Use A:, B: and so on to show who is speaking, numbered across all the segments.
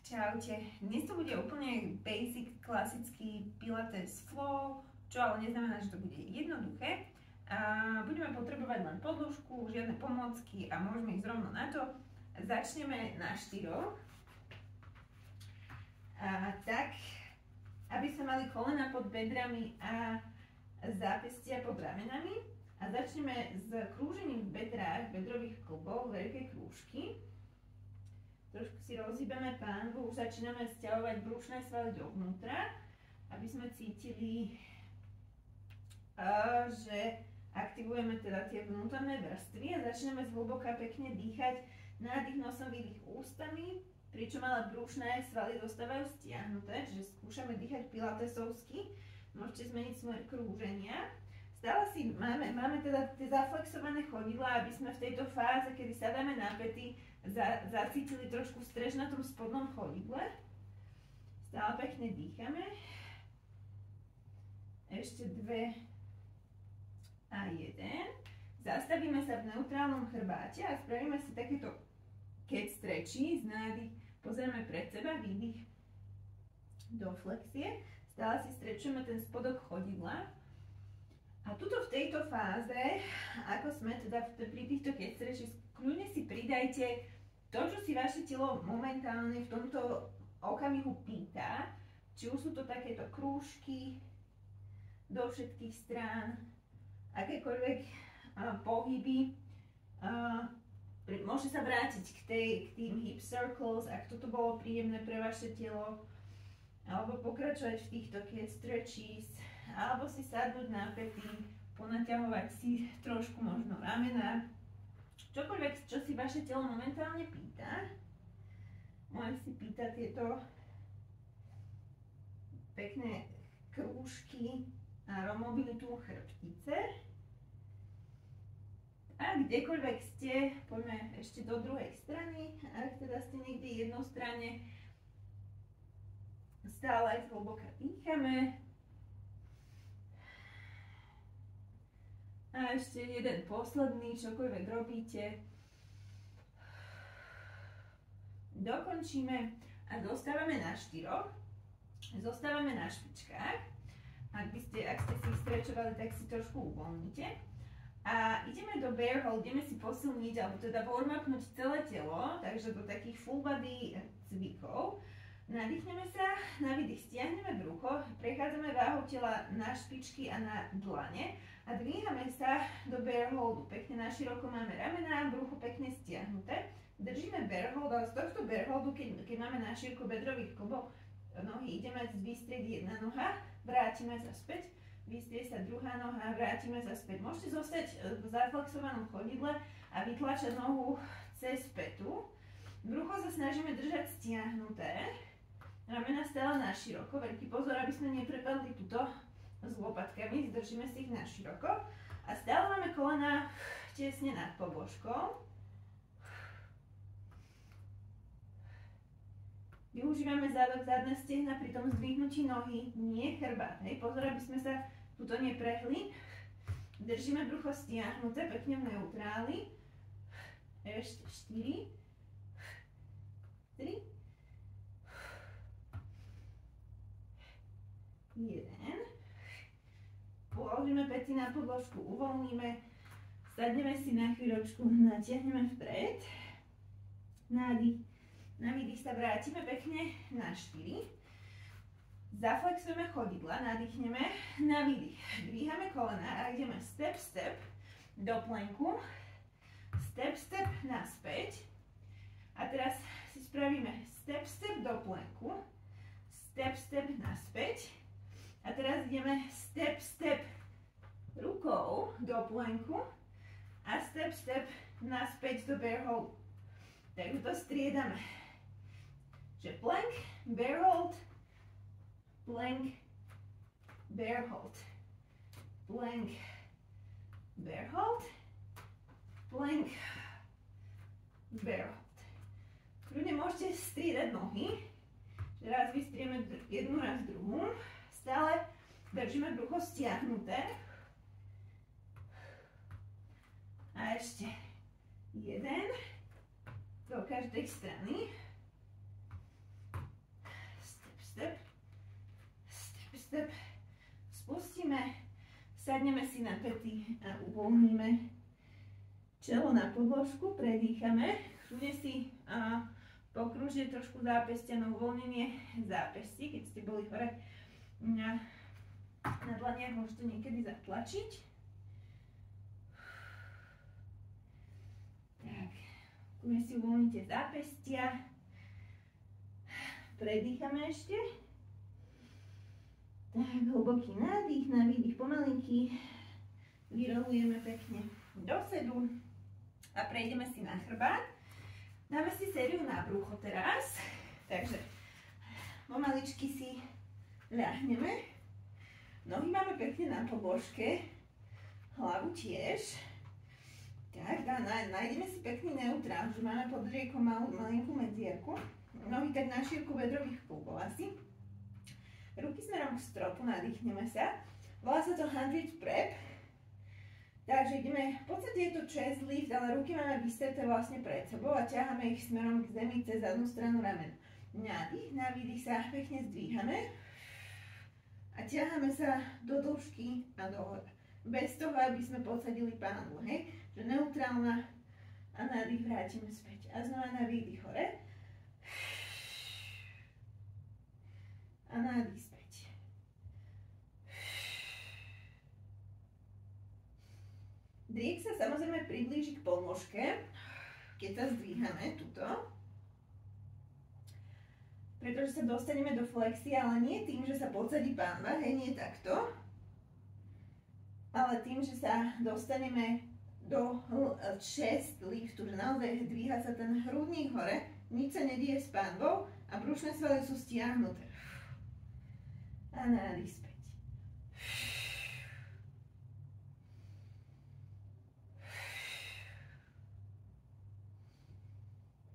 A: Čaute, dnes to bude úplne basic, klasický Pilates flow, čo ale neznamená, že to bude jednoduché. Budeme potrebovať len podĺžku, žiadne pomôcky a môžeme ísť rovno na to. Začneme na štyroch. Tak, aby sme mali kolena pod bedrami a zápestia pod ramenami. A začneme s krúžením v bedrách, bedrových klbov, veľké krúžky. Trošku si rozhýbeme pánvu, už začíname sťahovať brušné svaly dovnútra, aby sme cítili, že aktivujeme teda tie vnútorné vrstvy a začneme zhlboka pekne dýchať, nádych nosom, výdych ústami, pričom ale brušné svaly zostávajú stiahnuté, čiže skúšame dýchať pilatesovsky, môžete zmeniť smer krúženia. Stále si máme teda tie zaflexované chodidlá, aby sme v tejto fáze, kedy sadáme na päty, zacítili trošku strež na tom spodnom chodidle. Stále pekne dýchame. Ešte 2 a 1. Zastavíme sa v neutrálnom chrbáte a spravíme si takéto cat stretchy, nádych, pozrieme pred seba, výdych do flexie. Stále si strečujeme ten spodok chodidla. A tuto v tejto fáze, ako sme teda pri týchto cat stretches, kľudne si pridajte to, čo si vaše telo momentálne v tomto okamihu pýta. Či už sú to takéto krúžky do všetkých strán, akékoľvek pohyby. Môžete sa vrátiť k tým hip circles, ak toto bolo príjemné pre vaše telo. Alebo pokračovať v týchto cat stretches. Alebo si sadnúť na päty, ponaťahovať si trošku možno ramena. Čokoľvek, čo si vaše telo momentálne pýta. Môže si pýtať tieto pekné krúžky a mobilitu chrbtice. A kdekoľvek ste, poďme ešte do druhej strany. Ak teda ste niekde jednostranne, stále zhlboka dýchame. A ešte jeden posledný, čokoľvek robíte. Dokončíme a zostávame na štyroch. Zostávame na špičkách. Ak ste si strečovali, tak si trošku uvoľnite. A ideme do bear hold, ideme si posilniť, alebo teda warm-upnúť celé telo, takže do takých full body cvikov. Nadýchneme sa, na výdych stiahneme brucho, prechádzame váhou tela na špičky a na dlane a dvíhame sa do bear holdu. Pekne naširoko máme ramená, brucho pekne stiahnuté. Držíme bear hold, ale z tohto bear holdu, keď máme našírku bedrových klbov nohy, ideme vystrieť jedna noha, vrátime sa späť, vystrie sa druhá noha, vrátime sa späť. Môžete zostať v zaflexovanom chodidle a vytlačať nohu cez pätu. Brucho sa snažíme držať stiahnuté. Ramena stále na široko, veľký pozor, aby sme neprepadli tuto s lopatkami, zdržíme si ich na široko. A stále máme kolena tesne nad podĺžkou. Využívame zadok, zadné stehna pri tom zdvihnutí nohy, nie chrbát. Pozor, aby sme sa tuto neprehli. Držíme brucho stiahnuté, pekne v neutráli. Ešte 4, 3, 1. Položíme päty na podĺžku, uvoľníme, sadneme si na chvíľočku, natiahneme vpred. Nádych, na výdych sa vrátime pekne na 4. Zaflexujeme chodidla, nadýchneme, na výdych. Dvíhame kolena a ideme step, step do plenku. Step, step naspäť. A teraz si spravíme step, step do plenku. Step, step naspäť. A teraz ideme step, step rukou do plenku a step, step naspäť do bear hold. Takže to striedame. Čiže plank, bear hold, plank, bear hold, plank, bear hold, plank, bear hold. Kľudne môžete striedať nohy. Raz vystrieme jednu, raz druhú. Stále držíme brucho stiahnuté. A ešte jeden do každej strany. step. Spustíme, sadneme si na pety a uvoľníme čelo na podložku, predýchame. Kľudne si pokružte trošku zápestia na uvoľnenie zápestí, keď ste boli hore na dlaniach, môžete niekedy zatlačiť. Tak, kľudne si uvoľnite zápestia. Predýchame ešte. Tak, hlboký nádych, na výdych pomalinky. Vyrolujeme pekne do sedu a prejdeme si na chrbát. Dáme si sériu na brucho teraz. Takže pomaličky si ľahneme. Nohy máme pekne na podložke. Hlavu tiež. Tak, nájdeme si pekný neutrál, že máme pod driekom malinkú medzierku. Nohy tak na šírku bedrových klubov asi. Ruky smerom k stropu, nadýchneme sa. Volá sa to 100 prep. Takže ideme, v podstate je to chest lift, ale ruky máme vystreté vlastne pred sebou a ťaháme ich smerom k zemi cez zadnú stranu ramen. Nádych, na výdych sa pekne zdvíhame a ťaháme sa do dĺžky a do hora. Bez toho, aby sme podsadili pánvu, hej? Že neutrálna a nádych vrátime späť. A znova na výdych hore. A nádych späť. Driek sa samozrejme priblíži k podložke, keď sa zdvíhame tuto. Pretože sa dostaneme do flexie, ale nie tým, že sa podsadí pánva, hej, nie takto. Ale tým, že sa dostaneme do chest liftu, že naozaj dvíha sa ten hrudník hore, nič sa nedieje s pánvou a brušné svaly sú stiahnuté. A nádych späť.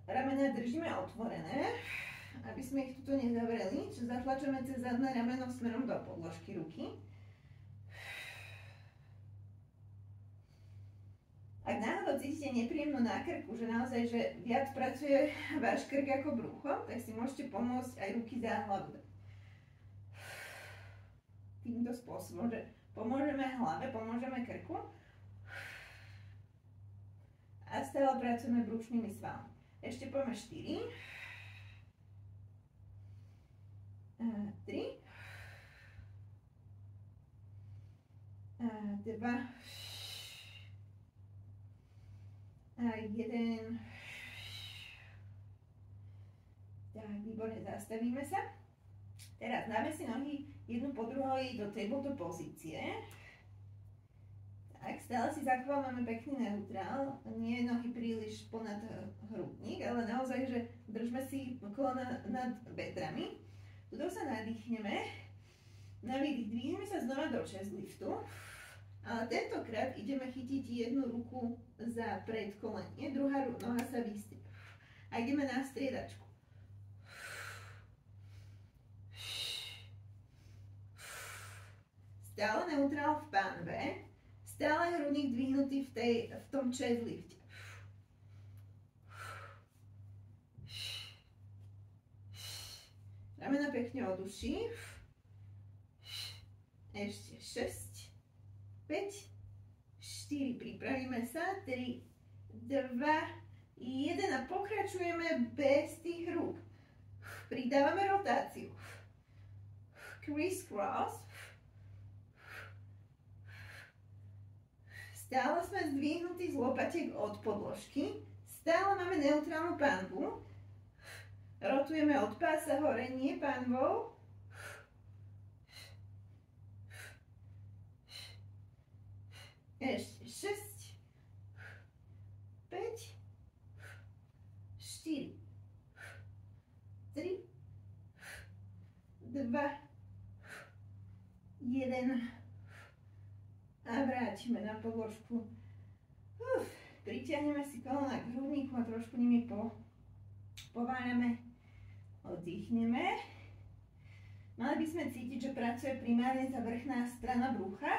A: Ramená držíme otvorené, aby sme ich tuto nezavreli, čo zatlačujeme cez zadné rameno smerom do podložky ruky. Ak náhodou cítite nepríjemnú na krku, že naozaj že viac pracuje váš krk ako brucho, tak si môžete pomôcť aj ruky za hlavu. Týmto spôsobom, že pomôžeme hlave, pomôžeme krku a stále pracujeme brušnými svalmi. Ešte poďme 4 a 3 a 2 a 1. Tak, výborne, zastavíme sa. Teraz dáme si nohy jednu po druhej do tabletop pozície. Tak, stále si zachovávame pekný neutrál, nie nohy príliš ponad hrudník, ale naozaj, že držme si kolena nad bedrami. Tuto sa nadýchneme, na výdych dvihneme sa znova do chest liftu, ale tentokrát ideme chytiť jednu ruku za predkolenie, druhá noha sa vystrie. A ideme na striedačku. Stále neutrál v pánve. Stále hrudník dvihnutý v tom chest lifte. Ramena pekne od uší. Ešte 6, 5, 4. Pripravíme sa. 3, 2, 1 a pokračujeme bez tých rúk. Pridávame rotáciu. Criss-cross. Stále sme zdvihnutí z lopatiek od podložky. Stále máme neutrálnu pánvu. Rotujeme od pása hore, nie pánvou. Ešte 6, 5, 4, 3, 2, 1. A vrátime na podložku. Pritiahneme si kolena k hrudníku a trošku nimi pováľame. Oddychneme. Mali by sme cítiť, že pracuje primárne tá vrchná strana brucha.